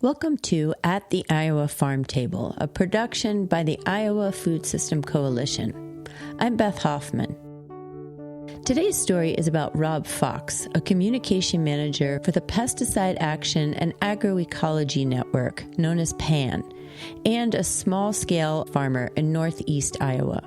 Welcome to At the Iowa Farm Table, a production by the Iowa Food System Coalition. I'm Beth Hoffman. Today's story is about Rob Faux, a communication manager for the Pesticide Action and Agroecology Network, known as PAN, and a small-scale farmer in northeast Iowa.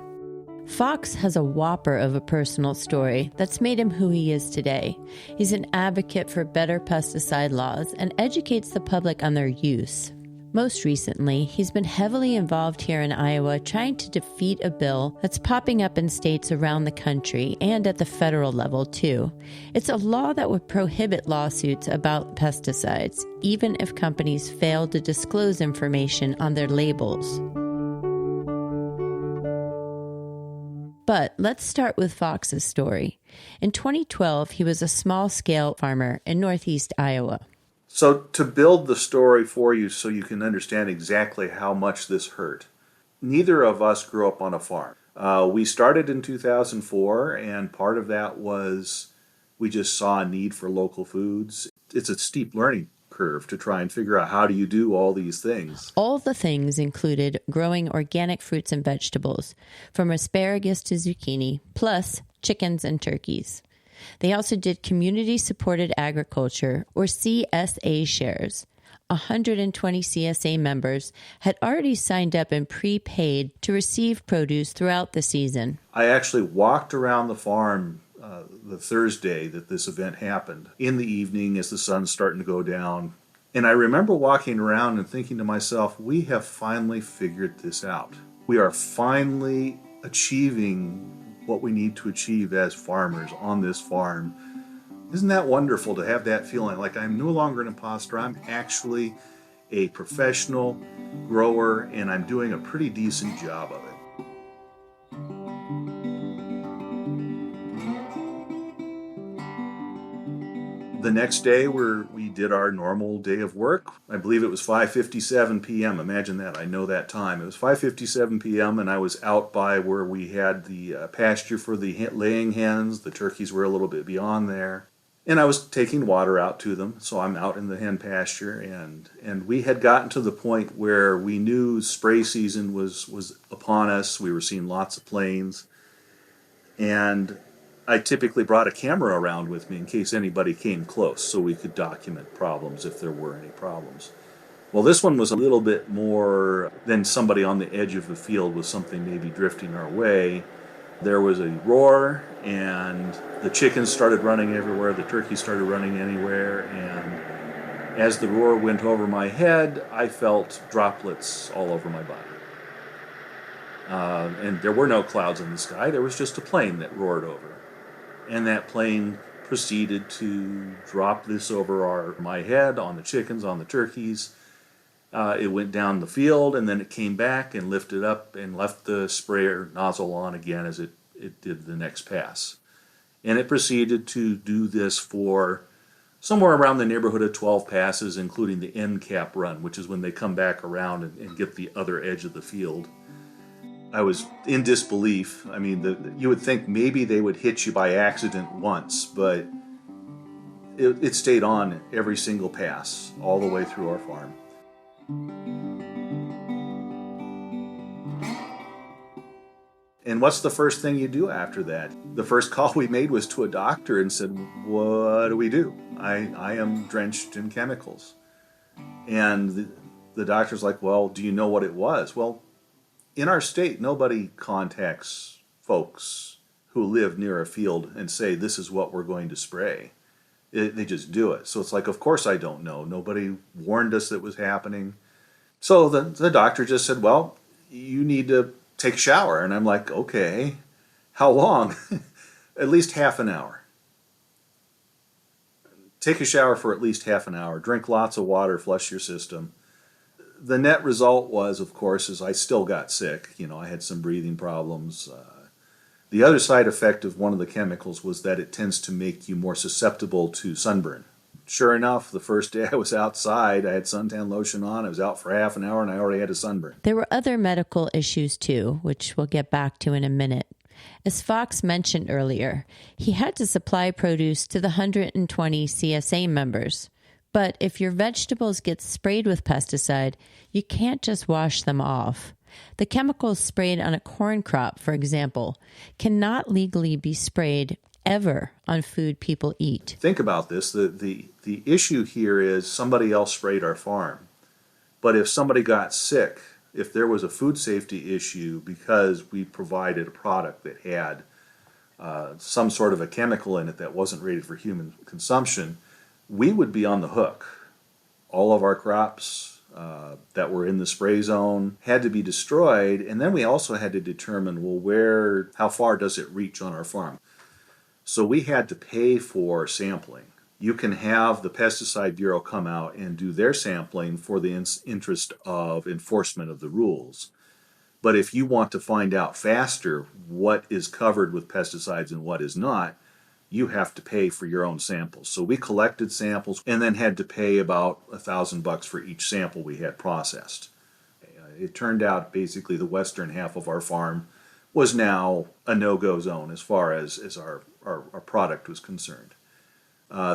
Faux has a whopper of a personal story that's made him who he is today. He's an advocate for better pesticide laws and educates the public on their use. Most recently, he's been heavily involved here in Iowa trying to defeat a bill that's popping up in states around the country and at the federal level, too. It's a law that would prohibit lawsuits about pesticides, even if companies fail to disclose information on their labels. But let's start with Fox's story. In 2012, he was a small-scale farmer in northeast Iowa. So to build the story for you so you can understand exactly how much this hurt, neither of us grew up on a farm. We started in 2004, and part of that was we just saw a need for local foods. It's a steep learning curve to try and figure out how do you do all these things. All the things included growing organic fruits and vegetables, from asparagus to zucchini, plus chickens and turkeys. They also did community-supported agriculture, or CSA shares. 120 CSA members had already signed up and prepaid to receive produce throughout the season. I actually walked around the farm the Thursday that this event happened, in the evening as the sun's starting to go down. And I remember walking around and thinking to myself, we have finally figured this out. We are finally achieving what we need to achieve as farmers on this farm. Isn't that wonderful to have that feeling? Like I'm no longer an imposter. I'm actually a professional grower, and I'm doing a pretty decent job of it. The next day, we did our normal day of work. I believe it was 5:57 p.m. Imagine that. I know that time. It was 5:57 p.m. and I was out by where we had the pasture for the laying hens. The turkeys were a little bit beyond there. And I was taking water out to them. So I'm out in the hen pasture. And we had gotten to the point where we knew spray season was upon us. We were seeing lots of planes. And I typically brought a camera around with me in case anybody came close so we could document problems if there were any problems. Well, this one was a little bit more than somebody on the edge of the field with something maybe drifting our way. There was a roar, and the chickens started running everywhere, the turkeys started running anywhere, and as the roar went over my head, I felt droplets all over my body. And there were no clouds in the sky, there was just a plane that roared over. And that plane proceeded to drop this over my head, on the chickens, on the turkeys. It went down the field, and then it came back and lifted up and left the sprayer nozzle on again as it did the next pass. And it proceeded to do this for somewhere around the neighborhood of 12 passes, including the end cap run, which is when they come back around and get the other edge of the field. I was in disbelief. I mean, you would think maybe they would hit you by accident once, but it stayed on every single pass all the way through our farm. And what's the first thing you do after that? The first call we made was to a doctor and said, what do we do? I am drenched in chemicals. And the doctor's like, well, do you know what it was? Well, in our state, nobody contacts folks who live near a field and say, this is what we're going to spray. They just do it. So it's like, of course I don't know. Nobody warned us that was happening. So the doctor just said, well, you need to take a shower. And I'm like, okay, how long? At least half an hour. Take a shower for at least half an hour. Drink lots of water, flush your system. The net result was, of course, is I still got sick. I had some breathing problems. The other side effect of one of the chemicals was that it tends to make you more susceptible to sunburn. Sure enough, the first day I was outside, I had suntan lotion on. I was out for half an hour, and I already had a sunburn. There were other medical issues, too, which we'll get back to in a minute. As Faux mentioned earlier, he had to supply produce to the 120 CSA members. But if your vegetables get sprayed with pesticide, you can't just wash them off. The chemicals sprayed on a corn crop, for example, cannot legally be sprayed ever on food people eat. Think about this. The issue here is somebody else sprayed our farm. But if somebody got sick, if there was a food safety issue because we provided a product that had some sort of a chemical in it that wasn't rated for human consumption, we would be on the hook. All of our crops that were in the spray zone had to be destroyed, and then we also had to determine, well, how far does it reach on our farm? So we had to pay for sampling. You can have the Pesticide Bureau come out and do their sampling for the interest of enforcement of the rules. But if you want to find out faster what is covered with pesticides and what is not, you have to pay for your own samples. So we collected samples and then had to pay about $1,000 for each sample we had processed. It turned out basically the western half of our farm was now a no-go zone as far as our product was concerned.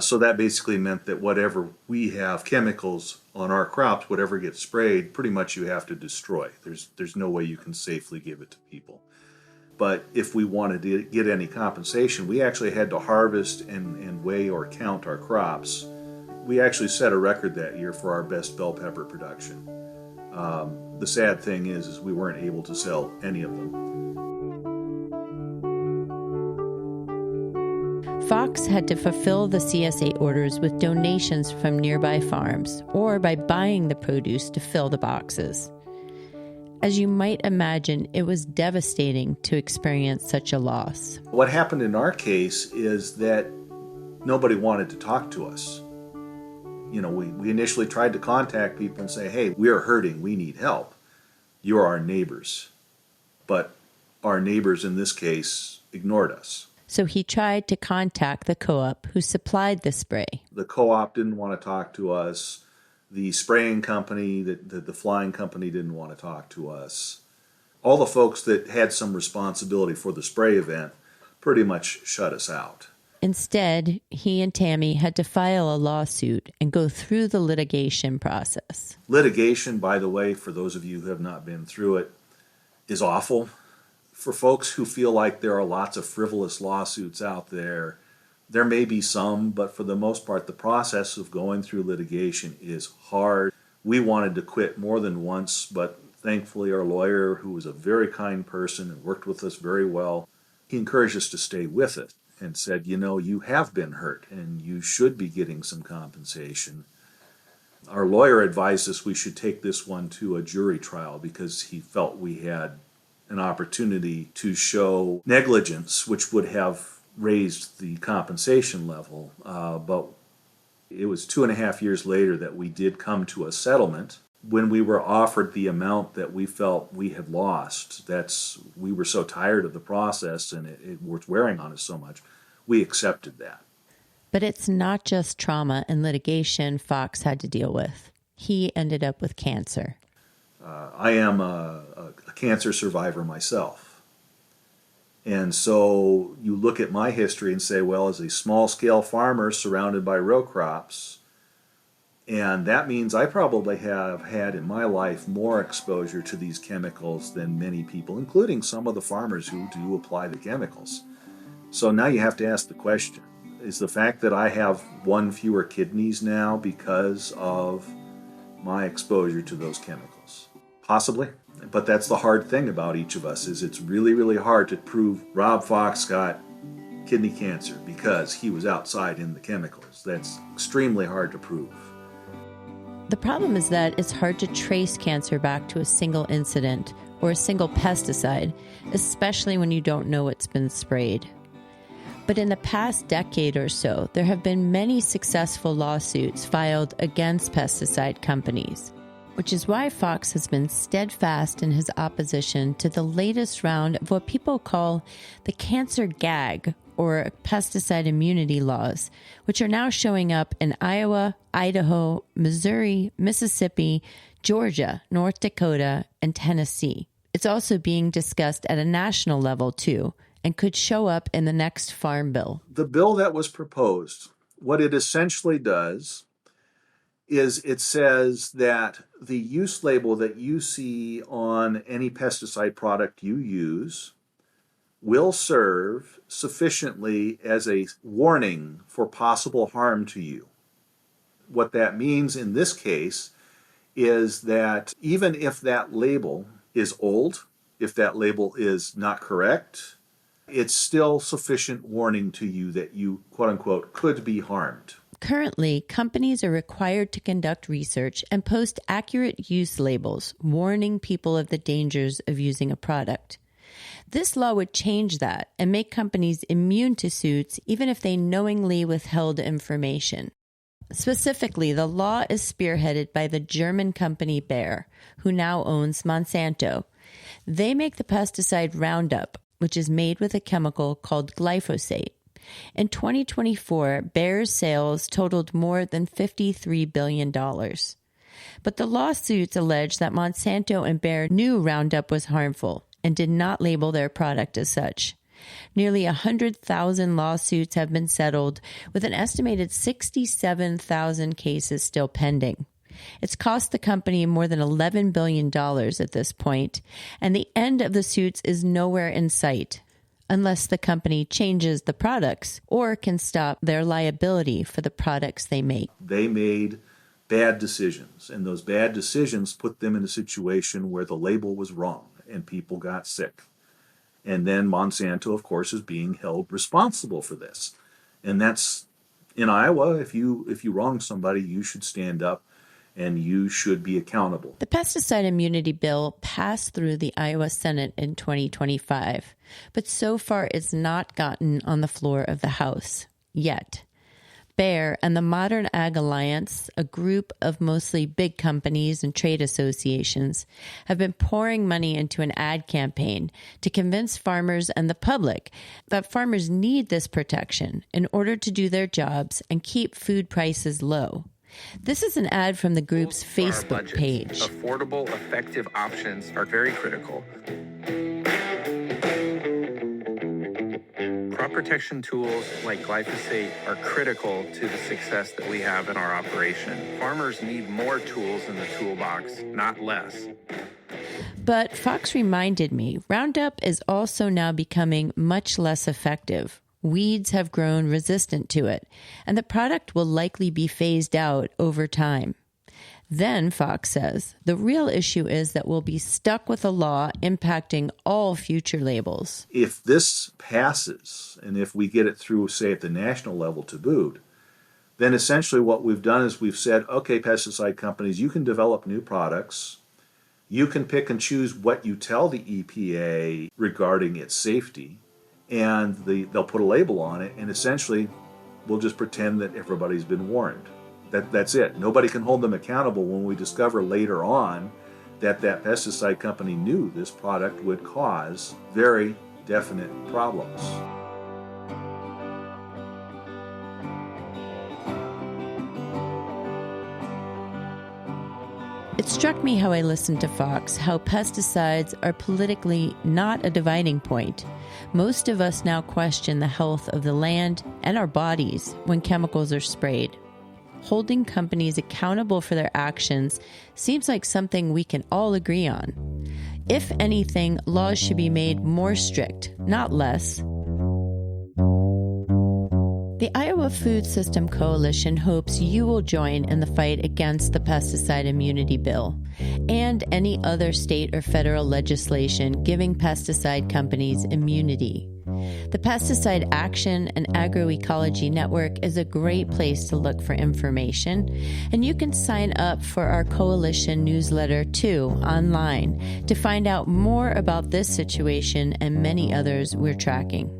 So that basically meant that whatever we have chemicals on our crops, whatever gets sprayed, pretty much you have to destroy. There's no way you can safely give it to people. But if we wanted to get any compensation, we actually had to harvest and weigh or count our crops. We actually set a record that year for our best bell pepper production. The sad thing is we weren't able to sell any of them. Fox had to fulfill the CSA orders with donations from nearby farms or by buying the produce to fill the boxes. As you might imagine, it was devastating to experience such a loss. What happened in our case is that nobody wanted to talk to us. We initially tried to contact people and say, hey, we are hurting, we need help. You're our neighbors. But our neighbors in this case ignored us. So he tried to contact the co-op who supplied the spray. The co-op didn't want to talk to us. The spraying company, the flying company didn't want to talk to us. All the folks that had some responsibility for the spray event pretty much shut us out. Instead, he and Tammy had to file a lawsuit and go through the litigation process. Litigation, by the way, for those of you who have not been through it, is awful. For folks who feel like there are lots of frivolous lawsuits out there, there may be some, but for the most part, the process of going through litigation is hard. We wanted to quit more than once, but thankfully our lawyer, who was a very kind person and worked with us very well, he encouraged us to stay with it and said, you have been hurt and you should be getting some compensation. Our lawyer advised us we should take this one to a jury trial because he felt we had an opportunity to show negligence, which would have raised the compensation level, but it was 2.5 years later that we did come to a settlement. When we were offered the amount that we felt we had lost, we were so tired of the process and it was wearing on us so much, we accepted that. But it's not just trauma and litigation Fox had to deal with. He ended up with cancer. I am a cancer survivor myself. And so you look at my history and say, well, as a small-scale farmer surrounded by row crops, and that means I probably have had in my life more exposure to these chemicals than many people, including some of the farmers who do apply the chemicals. So now you have to ask the question, is the fact that I have one fewer kidneys now because of my exposure to those chemicals? Possibly. But that's the hard thing about each of us, is it's really, really hard to prove Rob Faux got kidney cancer because he was outside in the chemicals. That's extremely hard to prove. The problem is that it's hard to trace cancer back to a single incident or a single pesticide, especially when you don't know what's been sprayed. But in the past decade or so, there have been many successful lawsuits filed against pesticide companies, which is why Fox has been steadfast in his opposition to the latest round of what people call the cancer gag, or pesticide immunity laws, which are now showing up in Iowa, Idaho, Missouri, Mississippi, Georgia, North Dakota, and Tennessee. It's also being discussed at a national level, too, and could show up in the next farm bill. The bill that was proposed, what it essentially does is it says that the use label that you see on any pesticide product you use will serve sufficiently as a warning for possible harm to you. What that means in this case is that even if that label is old, if that label is not correct, it's still sufficient warning to you that you, quote unquote, could be harmed. Currently, companies are required to conduct research and post accurate use labels, warning people of the dangers of using a product. This law would change that and make companies immune to suits even if they knowingly withheld information. Specifically, the law is spearheaded by the German company Bayer, who now owns Monsanto. They make the pesticide Roundup, which is made with a chemical called glyphosate. In 2024, Bayer's sales totaled more than $53 billion. But the lawsuits allege that Monsanto and Bayer knew Roundup was harmful and did not label their product as such. Nearly 100,000 lawsuits have been settled, with an estimated 67,000 cases still pending. It's cost the company more than $11 billion at this point, and the end of the suits is nowhere in sight, unless the company changes the products or can stop their liability for the products they make. They made bad decisions, and those bad decisions put them in a situation where the label was wrong and people got sick. And then Monsanto, of course, is being held responsible for this. And that's, in Iowa, if you wrong somebody, you should stand up and you should be accountable. The pesticide immunity bill passed through the Iowa Senate in 2025, but so far it's not gotten on the floor of the House yet. Bayer and the Modern Ag Alliance, a group of mostly big companies and trade associations, have been pouring money into an ad campaign to convince farmers and the public that farmers need this protection in order to do their jobs and keep food prices low. This is an ad from the group's Facebook page. Affordable, effective options are very critical. Crop protection tools like glyphosate are critical to the success that we have in our operation. Farmers need more tools in the toolbox, not less. But Fox reminded me, Roundup is also now becoming much less effective. Weeds have grown resistant to it, and the product will likely be phased out over time. Then, Fox says, the real issue is that we'll be stuck with a law impacting all future labels. If this passes, and if we get it through, say, at the national level to boot, then essentially what we've done is we've said, okay, pesticide companies, you can develop new products. You can pick and choose what you tell the EPA regarding its safety, and they'll put a label on it, and essentially we'll just pretend that everybody's been warned. That's it. Nobody can hold them accountable when we discover later on that pesticide company knew this product would cause very definite problems. It struck me how I listened to Fox, how pesticides are politically not a dividing point. Most of us now question the health of the land and our bodies when chemicals are sprayed. Holding companies accountable for their actions seems like something we can all agree on. If anything, laws should be made more strict, not less. The Iowa Food System Coalition hopes you will join in the fight against the pesticide immunity bill and any other state or federal legislation giving pesticide companies immunity. The Pesticide Action and Agroecology Network is a great place to look for information, and you can sign up for our coalition newsletter too online to find out more about this situation and many others we're tracking.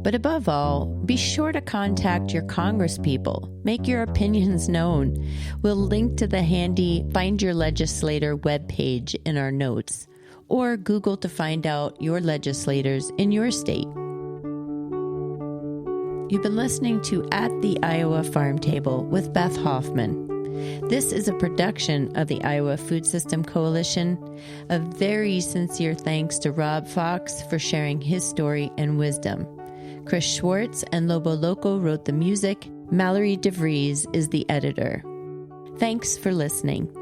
But above all, be sure to contact your congresspeople. Make your opinions known. We'll link to the handy Find Your Legislator webpage in our notes, or Google to find out your legislators in your state. You've been listening to At the Iowa Farm Table with Beth Hoffman. This is a production of the Iowa Food System Coalition. A very sincere thanks to Rob Faux for sharing his story and wisdom. Chris Schwartz and Lobo Loco wrote the music. Mallory DeVries is the editor. Thanks for listening.